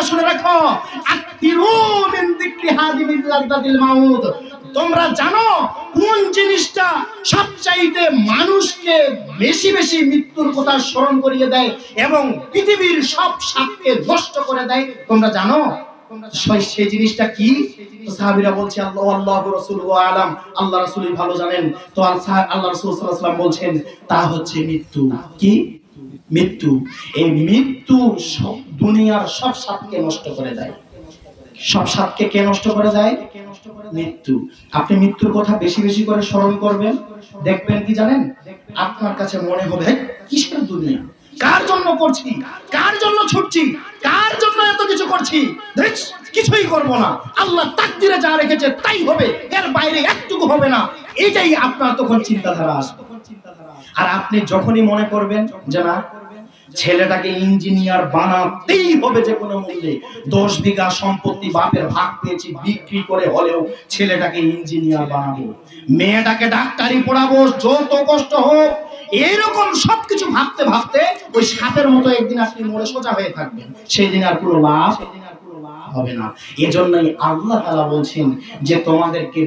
শুনে রাখো, আকতিরু মিন যিকরি হাদিমিল লাযযাতিল মাউত। তোমরা জানো কোন জিনিসটা সবচাইতে মানুষকে বেশি বেশি মৃত্যুর কথা স্মরণ করিয়ে দেয় এবং পৃথিবীর সব স্বাদকে নষ্ট করে দেয়? তোমরা জানো সেই জিনিসটা কি? সাহাবীরা বলছে আল্লাহু রাসূলুহু আলাম, আল্লাহ রাসূলই ভালো জানেন। তো আল্লাহ রাসূল সাল্লাল্লাহু আলাইহি ওয়াসাল্লাম বলছেন তা হচ্ছে মৃত্যু। কি? মৃত্যু। এই মৃত্যু সব দুনিয়ার সব স্বাদকে নষ্ট করে দেয়। সব স্বাদকে কে নষ্ট করে দেয়? মৃত্যু। আপনি মৃত্যুর কথা বেশি বেশি করে স্মরণ করবেন, দেখবেন কি জানেন, আপনার কাছে মনে হবে কিসের দুনিয়া, কার জন্য করছি, কার জন্য ছুটছি, কার জন্য এত কিছু করছি, কিছুই করব না, আল্লাহ তাকদিরে যা রেখেছে তাই হবে, এর বাইরে একটুকু হবে না। এটাই আপনার তখন চিন্তাধারা আসবে। আর আপনি যখনই মনে করবেন যে না, ছেলেটাকে ইঞ্জিনিয়ার বানাতেই হবে যে কোনো মূল্যে, 10 বিঘা সম্পত্তি বাপের ভাগ পেয়েছি, বিক্রি করে হলেও ছেলেটাকে ইঞ্জিনিয়ার বানাবো, মেয়েটাকে ডাক্তারি পড়াবো, যত কষ্ট হোক, এইরকম সবকিছু ভাবতে ভাবতে ওই সাপের মতো একদিন আপনি মরে সোজা হয়ে থাকবেন, সেই দিন আর কোনো লাভ হবে না। এজন্যই আল্লাহ তাআলা বলছেন যে তোমাদেরকে